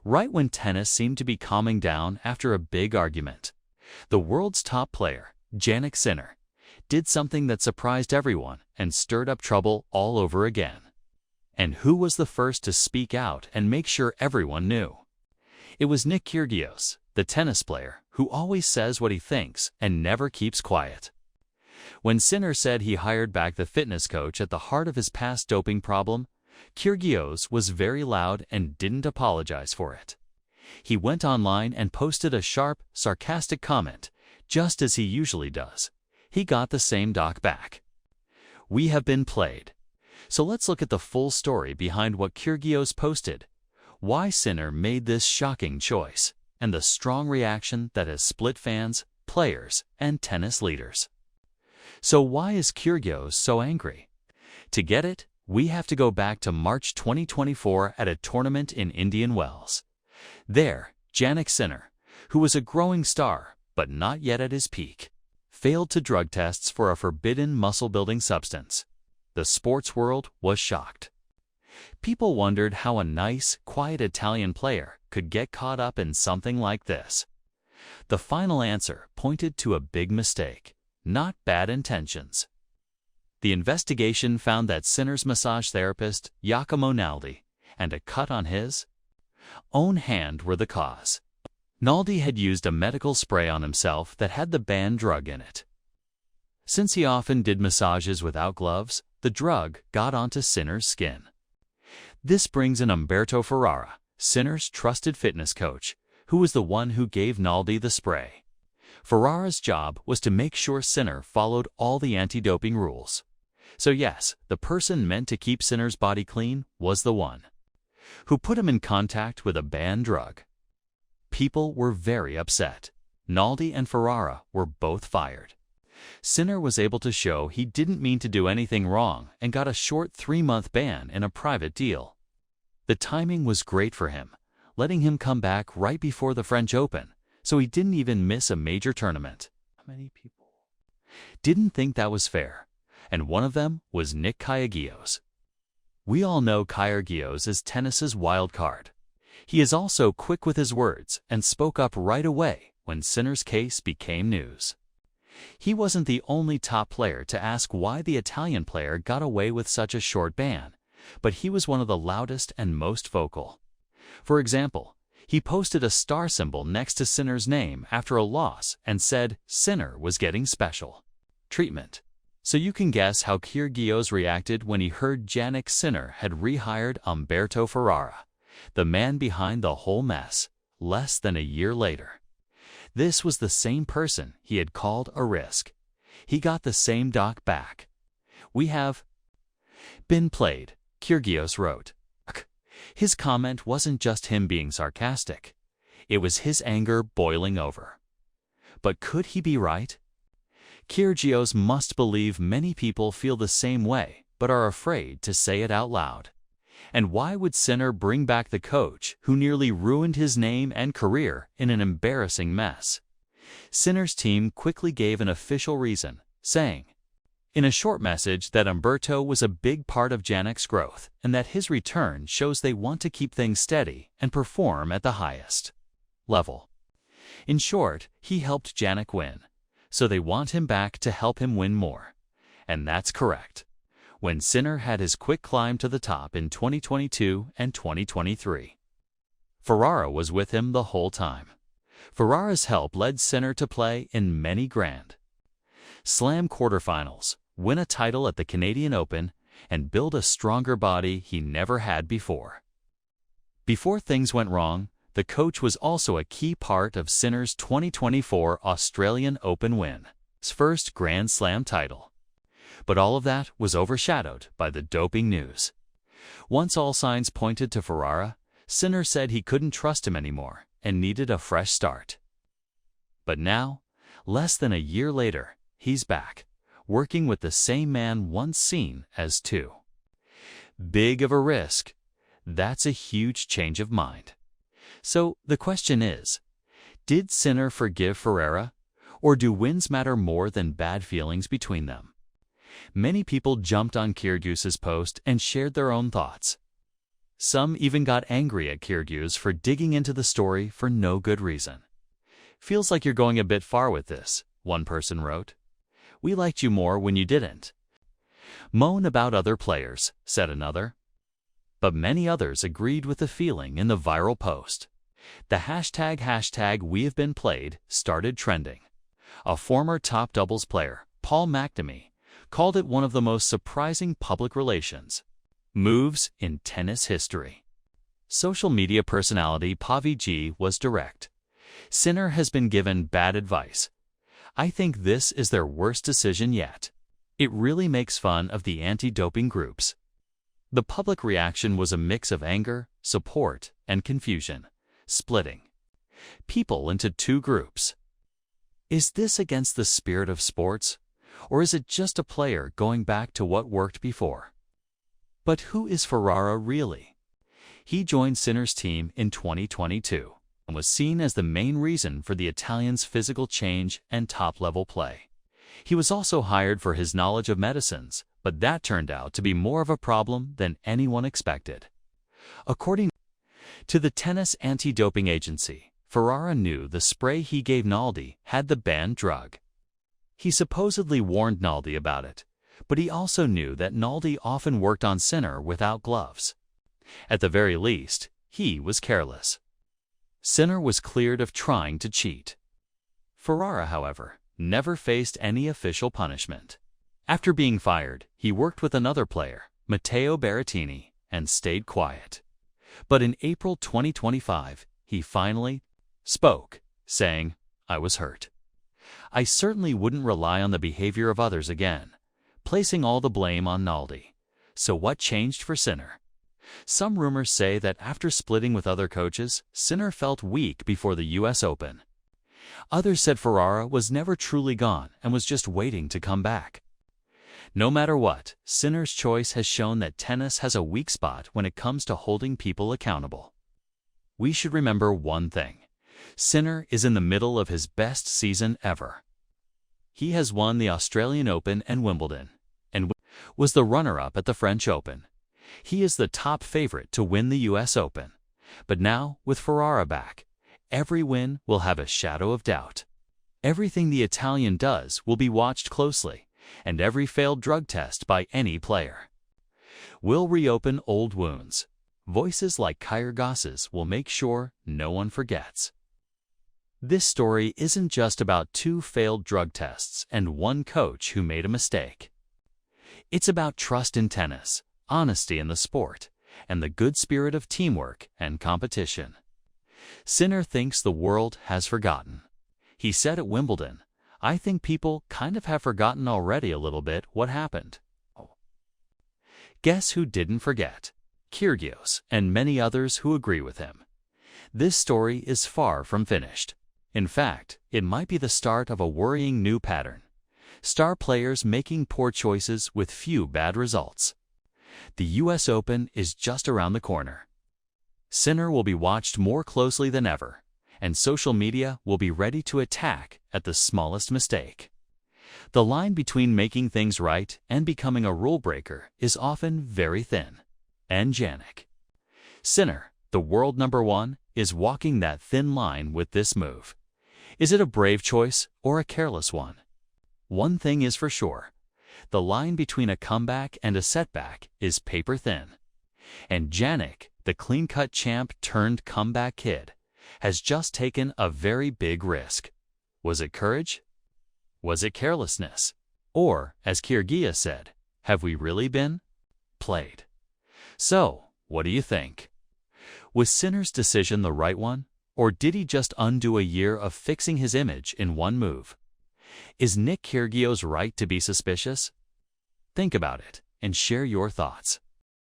right when tennis seemed to be calming down after a big argument. The world's top player, Jannik Sinner, did something that surprised everyone and stirred up trouble all over again. And who was the first to speak out and make sure everyone knew? It was Kyrgios, the tennis player who always says what he thinks and never keeps quiet. When Sinner said he hired back the fitness coach at the heart of his past doping problem, Kyrgios was very loud and didn't apologize for it. He went online and posted a sharp, sarcastic comment, just as he usually does. He got the same doc back. We have been played. So let's look at the full story behind what Kyrgios posted, why Sinner made this shocking choice, and the strong reaction that has split fans, players, and tennis leaders. So why is Kyrgios so angry? To get it, we have to go back to March 2024 at a tournament in Indian Wells. There, Jannik Sinner, who was a growing star but not yet at his peak, failed to drug tests for a forbidden muscle-building substance. The sports world was shocked. People wondered how a nice, quiet Italian player could get caught up in something like this. The final answer pointed to a big mistake, not bad intentions. The investigation found that Sinner's massage therapist, Giacomo Naldi, and a cut on his own hand were the cause. Naldi had used a medical spray on himself that had the banned drug in it. Since he often did massages without gloves, the drug got onto Sinner's skin. This brings in Umberto Ferrara, Sinner's trusted fitness coach, who was the one who gave Naldi the spray. Ferrara's job was to make sure Sinner followed all the anti-doping rules. So yes, the person meant to keep Sinner's body clean was the one who put him in contact with a banned drug. People were very upset. Naldi and Ferrara were both fired. Sinner was able to show he didn't mean to do anything wrong and got a short 3-month ban in a private deal. The timing was great for him, letting him come back right before the French Open, so he didn't even miss a major tournament. Many people didn't think that was fair, and one of them was Kyrgios. We all know Kyrgios is tennis's wild card. He is also quick with his words and spoke up right away when Sinner's case became news. He wasn't the only top player to ask why the Italian player got away with such a short ban, but he was one of the loudest and most vocal. For example, he posted a star symbol next to Sinner's name after a loss and said Sinner was getting special treatment. So you can guess how Kyrgios reacted when he heard Jannik Sinner had rehired Umberto Ferrara, the man behind the whole mess, less than a year later. This was the same person he had called a risk. He got the same doc back. We have been played, Kyrgios wrote. His comment wasn't just him being sarcastic. It was his anger boiling over. But could he be right? Kyrgios must believe many people feel the same way, but are afraid to say it out loud. And why would Sinner bring back the coach who nearly ruined his name and career in an embarrassing mess? Sinner's team quickly gave an official reason, saying in a short message that Umberto was a big part of Jannik's growth and that his return shows they want to keep things steady and perform at the highest level. In short, he helped Jannik win, so they want him back to help him win more. And that's correct. When Sinner had his quick climb to the top in 2022 and 2023. Ferrara was with him the whole time. Ferrara's help led Sinner to play in many Grand Slam quarterfinals, win a title at the Canadian Open, and build a stronger body he never had before. Before things went wrong, the coach was also a key part of Sinner's 2024 Australian Open win, his first Grand Slam title. But all of that was overshadowed by the doping news. Once all signs pointed to Ferrara, Sinner said he couldn't trust him anymore and needed a fresh start. But now, less than a year later, he's back, working with the same man once seen as too big of a risk. That's a huge change of mind. So the question is, did Sinner forgive Ferrara, or do wins matter more than bad feelings between them? Many people jumped on Kyrgios's post and shared their own thoughts. Some even got angry at Kyrgios for digging into the story for no good reason. "Feels like you're going a bit far with this," one person wrote. "We liked you more when you didn't." "Moan about other players," said another. But many others agreed with the feeling in the viral post. The hashtag "We have been played" started trending. A former top doubles player, Paul McNamee, called it one of the most surprising public relations moves in tennis history. Social media personality Pavi G was direct. "Sinner has been given bad advice. I think this is their worst decision yet. It really makes fun of the anti-doping groups." The public reaction was a mix of anger, support, and confusion, splitting people into two groups. Is this against the spirit of sports, or is it just a player going back to what worked before? But who is Ferrara really? He joined Sinner's team in 2022 and was seen as the main reason for the Italian's physical change and top-level play. He was also hired for his knowledge of medicines, but that turned out to be more of a problem than anyone expected. According to the tennis anti-doping agency, Ferrara knew the spray he gave Naldi had the banned drug. He supposedly warned Naldi about it, but he also knew that Naldi often worked on Sinner without gloves. At the very least, he was careless. Sinner was cleared of trying to cheat. Ferrara, however, never faced any official punishment. After being fired, he worked with another player, Matteo Berrettini, and stayed quiet. But in April 2025, he finally spoke, saying, "I was hurt. I certainly wouldn't rely on the behavior of others again," placing all the blame on Naldi. So what changed for Sinner? Some rumors say that after splitting with other coaches, Sinner felt weak before the US Open. Others said Ferrara was never truly gone and was just waiting to come back. No matter what, Sinner's choice has shown that tennis has a weak spot when it comes to holding people accountable. We should remember one thing. Sinner is in the middle of his best season ever. He has won the Australian Open and Wimbledon, and was the runner-up at the French Open. He is the top favorite to win the US Open. But now, with Ferrara back, every win will have a shadow of doubt. Everything the Italian does will be watched closely, and every failed drug test by any player will reopen old wounds. Voices like Kyrgios's will make sure no one forgets. This story isn't just about two failed drug tests and one coach who made a mistake. It's about trust in tennis, honesty in the sport, and the good spirit of teamwork and competition. Sinner thinks the world has forgotten. He said at Wimbledon, "I think people kind of have forgotten already a little bit what happened." Guess who didn't forget? Kyrgios and many others who agree with him. This story is far from finished. In fact, it might be the start of a worrying new pattern. Star players making poor choices with few bad results. The US Open is just around the corner. Sinner will be watched more closely than ever, and social media will be ready to attack at the smallest mistake. The line between making things right and becoming a rule breaker is often very thin. And Jannik Sinner, the world #1, is walking that thin line with this move. Is it a brave choice or a careless one? One thing is for sure. The line between a comeback and a setback is paper thin. And Jannik, the clean-cut champ turned comeback kid, has just taken a very big risk. Was it courage? Was it carelessness? Or, as Kyrgios said, have we really been played? So, what do you think? Was Sinner's decision the right one, or did he just undo a year of fixing his image in one move? Is Nick Kyrgios right to be suspicious? Think about it and share your thoughts.